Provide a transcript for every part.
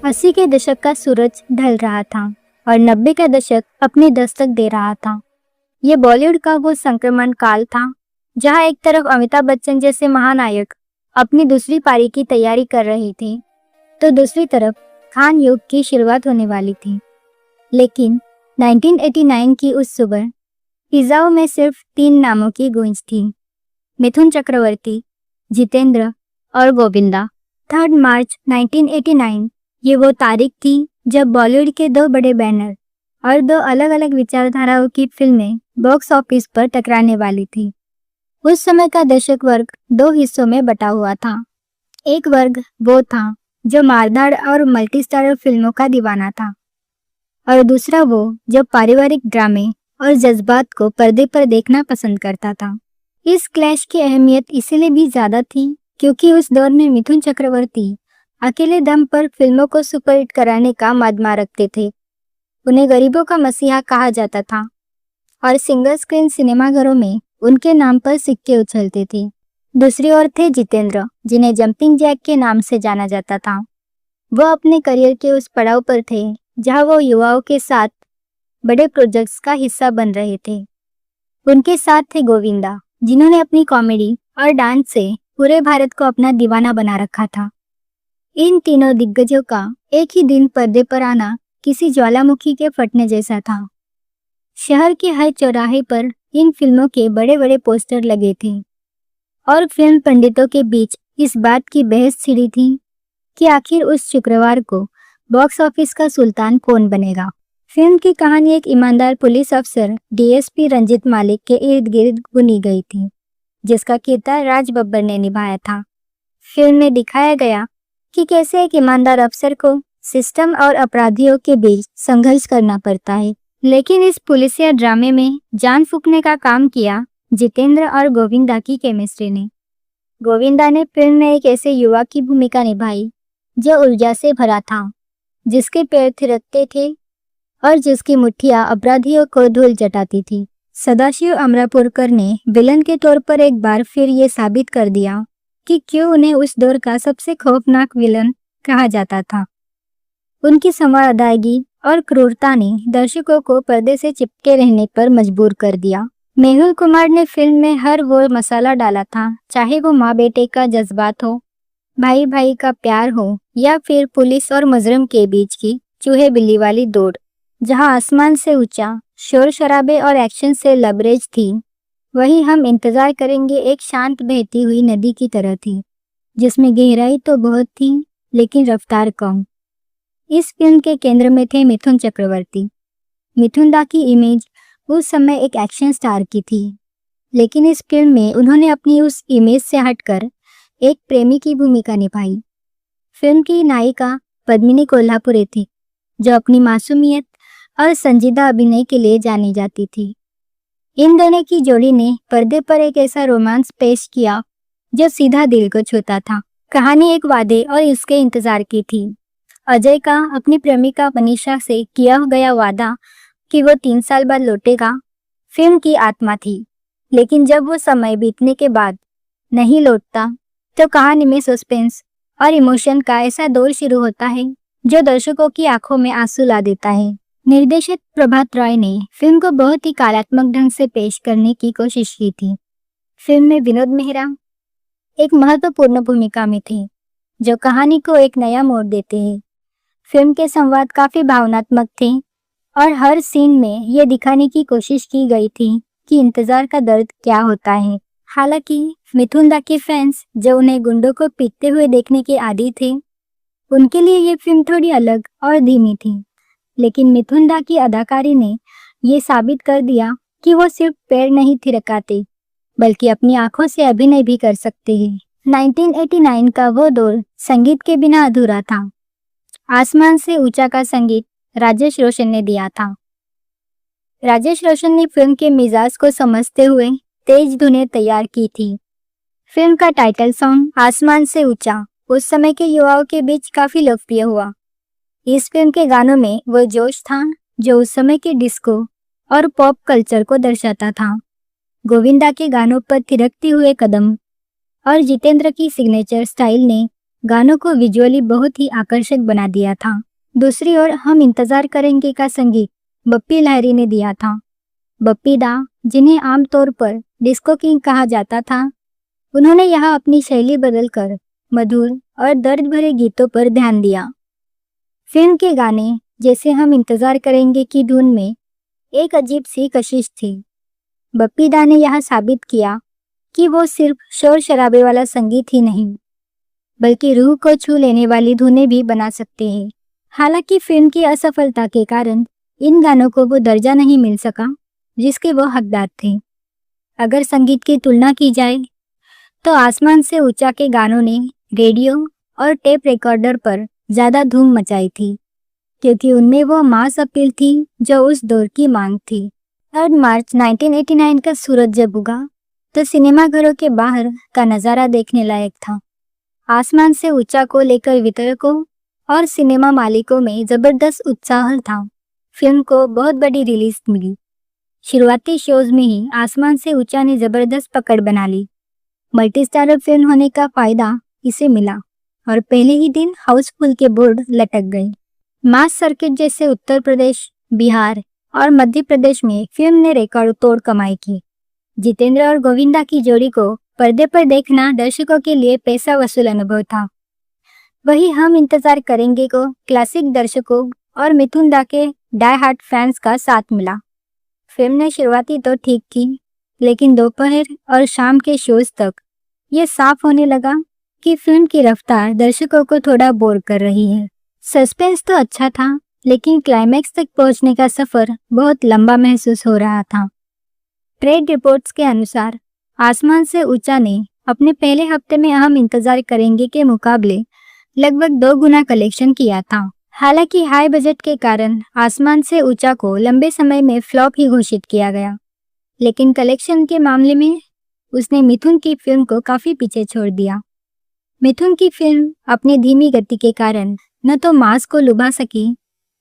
80 के दशक का सूरज ढल रहा था और 90 का दशक अपनी दस्तक दे रहा था। ये बॉलीवुड का वो संक्रमण काल था जहां एक तरफ अमिताभ बच्चन जैसे महानायक अपनी दूसरी पारी की तैयारी कर रहे थे, तो दूसरी तरफ खान युग की शुरुआत होने वाली थी। लेकिन 1989 की उस सुबह फिजाओं में सिर्फ 3 नामों की गूंज थी, मिथुन चक्रवर्ती, जितेंद्र और गोविंदा। 3 मार्च 1989 ये वो तारीख थी जब बॉलीवुड के 2 बड़े बैनर और 2 अलग अलग विचारधाराओं की फिल्में बॉक्स ऑफिस पर टकराने वाली थी। उस समय का दर्शक वर्ग 2 हिस्सों में बटा हुआ था। एक वर्ग वो था जो मारधाड़ और मल्टी स्टारर फिल्मों का दीवाना था, और दूसरा वो जो पारिवारिक ड्रामे और जज्बात को पर्दे पर देखना पसंद करता था। इस क्लैश की अहमियत इसीलिए भी ज्यादा थी क्योंकि उस दौर में मिथुन चक्रवर्ती अकेले दम पर फिल्मों को सुपरहिट कराने का मादमा रखते थे। उन्हें गरीबों का मसीहा कहा जाता था और सिंगल स्क्रीन सिनेमाघरों में उनके नाम पर सिक्के उछलते थे। दूसरी ओर थे जितेंद्र, जिन्हें जंपिंग जैक के नाम से जाना जाता था। वो अपने करियर के उस पड़ाव पर थे जहां वो युवाओं के साथ बड़े प्रोजेक्ट्स का हिस्सा बन रहे थे। उनके साथ थे गोविंदा, जिन्होंने अपनी कॉमेडी और डांस से पूरे भारत को अपना दीवाना बना रखा था। इन तीनों दिग्गजों का एक ही दिन पर्दे पर आना किसी ज्वालामुखी के फटने जैसा था। शहर के हर चौराहे पर इन फिल्मों के बड़े बड़े पोस्टर लगे थे और फिल्म पंडितों के बीच इस बात की बहस छिड़ी थी कि आखिर उस शुक्रवार को बॉक्स ऑफिस का सुल्तान कौन बनेगा। फिल्म की कहानी एक ईमानदार पुलिस अफसर डीएसपी रंजित मालिक के इर्द गिर्द बुनी गई थी, जिसका किरदार राज बब्बर ने निभाया था। फिल्म में दिखाया गया कि कैसे एक ईमानदार अफसर को सिस्टम और अपराधियों के बीच संघर्ष करना पड़ता है। लेकिन इस पुलिसिया ड्रामे में जान फूंकने का काम किया जितेंद्र और गोविंदा की केमिस्ट्री ने। गोविंदा ने फिल्म में एक ऐसे युवा की भूमिका निभाई जो ऊर्जा से भरा था, जिसके पैर थिरकते थे और जिसकी मुट्ठियां अपराधियों को धूल चटाती थी। सदाशिव अमरापुरकर ने विलन के तौर पर एक बार फिर ये साबित कर दिया कि क्यों उन्हें उस दौर का सबसे खौफनाक विलन कहा जाता था। उनकी संवार अदायगी और क्रूरता ने दर्शकों को पर्दे से चिपके रहने पर मजबूर कर दिया। मेहुल कुमार ने फिल्म में हर वो मसाला डाला था, चाहे वो माँ बेटे का जज्बात हो, भाई भाई का प्यार हो, या फिर पुलिस और मुजरिम के बीच की चूहे बिल्ली वाली दौड़, जहां आसमान से ऊंचा शोर शराबे और एक्शन से लबरेज थी, वही हम इंतजार करेंगे एक शांत बहती हुई नदी की तरह थी, जिसमें गहराई तो बहुत थी लेकिन रफ्तार कम। इस फिल्म के केंद्र में थे मिथुन चक्रवर्ती। मिथुन दा की इमेज उस समय एक एक्शन स्टार की थी, लेकिन इस फिल्म में उन्होंने अपनी उस इमेज से हटकर एक प्रेमी की भूमिका निभाई। फिल्म की नायिका पद्मिनी कोल्हापुरे थी, जो अपनी मासूमियत और संजीदा अभिनय के लिए जानी जाती थी। इन दोनों की जोड़ी ने पर्दे पर एक ऐसा रोमांस पेश किया जो सीधा दिल को छूता था। कहानी एक वादे और इसके इंतजार की थी। अजय का अपनी प्रेमिका मनीषा से किया गया वादा कि वो 3 साल बाद लौटेगा फिल्म की आत्मा थी, लेकिन जब वो समय बीतने के बाद नहीं लौटता तो कहानी में सस्पेंस और इमोशन का ऐसा दौर शुरू होता है जो दर्शकों की आंखों में आंसू ला देता है। निर्देशक प्रभात रॉय ने फिल्म को बहुत ही कलात्मक ढंग से पेश करने की कोशिश की थी। फिल्म में विनोद मेहरा एक महत्वपूर्ण भूमिका में थे, जो कहानी को एक नया मोड़ देते हैं। फिल्म के संवाद काफी भावनात्मक थे और हर सीन में ये दिखाने की कोशिश की गई थी कि इंतजार का दर्द क्या होता है। हालांकि मिथुन दा के फैंस जो उन्हें गुंडों को पीटते हुए देखने के आदी थे, उनके लिए ये फिल्म थोड़ी अलग और धीमी थी। लेकिन मिथुन दा की अदाकारी ने ये साबित कर दिया कि वो सिर्फ पैर नहीं थिरकाते, बल्कि अपनी आंखों से अभिनय भी कर सकते हैं। 1989 का वो दौर संगीत के बिना अधूरा था। आसमान से ऊंचा का संगीत राजेश रोशन ने दिया था। राजेश रोशन ने फिल्म के मिजाज को समझते हुए तेज धुनें तैयार की थी। फिल्म का टाइटल सॉन्ग आसमान से ऊंचा उस समय के युवाओं के बीच काफी लोकप्रिय हुआ। इस फिल्म के गानों में वो जोश था जो उस समय के डिस्को और पॉप कल्चर को दर्शाता था। गोविंदा के गानों पर थिरकते हुए कदम और जितेंद्र की सिग्नेचर स्टाइल ने गानों को विजुअली बहुत ही आकर्षक बना दिया था। दूसरी ओर हम इंतजार करेंगे का संगीत बप्पी लहरी ने दिया था। बप्पी दा, जिन्हें आमतौर पर डिस्को किंग कहा जाता था, उन्होंने यहाँ अपनी शैली बदलकर मधुर और दर्द भरे गीतों पर ध्यान दिया। फिल्म के गाने जैसे हम इंतजार करेंगे की धुन में एक अजीब सी कशिश थी। बप्पी दा ने यहाँ साबित किया कि वो सिर्फ शोर शराबे वाला संगीत ही नहीं, बल्कि रूह को छू लेने वाली धुनें भी बना सकते हैं। हालांकि फिल्म की असफलता के कारण इन गानों को वो दर्जा नहीं मिल सका जिसके वो हकदार थे। अगर संगीत की तुलना की जाए तो आसमान से ऊंचा के गानों ने रेडियो और टेप रिकॉर्डर पर ज़्यादा धूम मचाई थी, क्योंकि उनमें वो मास अपील थी जो उस दौर की मांग थी। 3 मार्च 1989 का सूरज जब उगा तो सिनेमाघरों के बाहर का नज़ारा देखने लायक था। आसमान से ऊंचा को लेकर वितरकों और सिनेमा मालिकों में जबरदस्त उत्साह था। फिल्म को बहुत बड़ी रिलीज मिली। शुरुआती शोज में ही आसमान से ऊंचा ने जबरदस्त पकड़ बना ली। मल्टी स्टारर फिल्म होने का फायदा इसे मिला और पहले ही दिन हाउसफुल के बोर्ड लटक गए। मास सर्किट जैसे उत्तर प्रदेश, बिहार और मध्य प्रदेश में फिल्म ने रिकॉर्ड तोड़ कमाई की। जितेंद्र और गोविंदा की जोड़ी को पर्दे पर देखना दर्शकों के लिए पैसा वसूल अनुभव था। वही हम इंतजार करेंगे को क्लासिक दर्शकों और मिथुन दा के डाई हार्ड फैंस का साथ मिला। फिल्म ने शुरुआती तो ठीक की, लेकिन दोपहर और शाम के शोज तक ये साफ होने लगा कि फिल्म की रफ्तार दर्शकों को थोड़ा बोर कर रही है। सस्पेंस तो अच्छा था, लेकिन क्लाइमैक्स तक पहुंचने का सफर बहुत लंबा महसूस हो रहा था। ट्रेड रिपोर्ट्स के अनुसार आसमान से ऊंचा ने अपने पहले हफ्ते में हम इंतजार करेंगे के मुकाबले लगभग 2 गुना कलेक्शन किया था। हालांकि हाई बजट के कारण आसमान से ऊंचा को लंबे समय में फ्लॉप ही घोषित किया गया, लेकिन कलेक्शन के मामले में उसने मिथुन की फिल्म को काफी पीछे छोड़ दिया। मिथुन की फिल्म अपनी धीमी गति के कारण न तो मास को लुभा सकी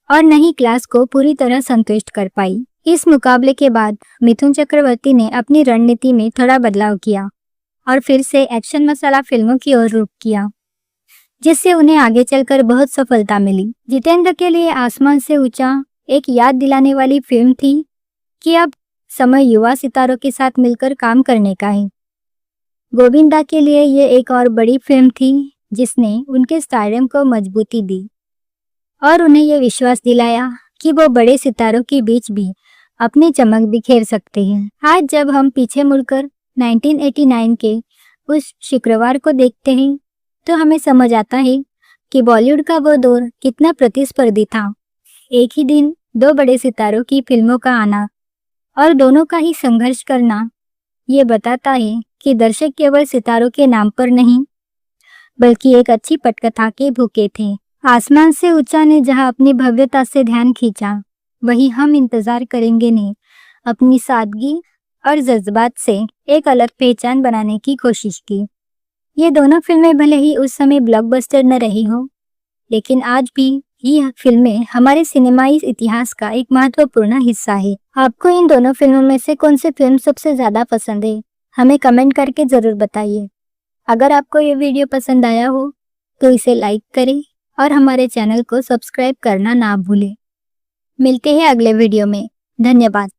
और न ही क्लास को पूरी तरह संतुष्ट कर पाई। इस मुकाबले के बाद मिथुन चक्रवर्ती ने अपनी रणनीति में थोड़ा बदलाव किया और फिर से एक्शन मसाला फिल्मों की ओर रुख किया, जिससे उन्हें आगे चलकर बहुत सफलता मिली। जितेंद्र के लिए आसमान से ऊंचा एक याद दिलाने वाली फिल्म थी कि अब समय युवा सितारों के साथ मिलकर काम करने का है। गोविंदा के लिए ये एक और बड़ी फिल्म थी जिसने उनके स्टारडम को मजबूती दी और उन्हें यह विश्वास दिलाया कि वो बड़े सितारों के बीच भी अपनी चमक बिखेर सकते हैं। आज जब हम पीछे मुड़कर 1989 के उस शुक्रवार को देखते हैं तो हमें समझ आता है कि बॉलीवुड का वो दौर कितना प्रतिस्पर्धी था। एक ही दिन 2 बड़े सितारों की फिल्मों का आना और दोनों का ही संघर्ष करना ये बताता है कि दर्शक केवल सितारों के नाम पर नहीं, बल्कि एक अच्छी पटकथा के भूखे थे। आसमान से ऊंचा ने जहां अपनी भव्यता से ध्यान खींचा, वहीं हम इंतजार करेंगे ने अपनी सादगी और जज्बात से एक अलग पहचान बनाने की कोशिश की। ये दोनों फिल्में भले ही उस समय ब्लॉकबस्टर न रही हो, लेकिन आज भी ये फिल्में हमारे सिनेमाई इतिहास का एक महत्वपूर्ण हिस्सा है। आपको इन दोनों फिल्मों में से कौन सी फिल्म सबसे ज्यादा पसंद है, हमें कमेंट करके जरूर बताइए। अगर आपको ये वीडियो पसंद आया हो तो इसे लाइक करें और हमारे चैनल को सब्सक्राइब करना ना भूलें। मिलते हैं अगले वीडियो में। धन्यवाद।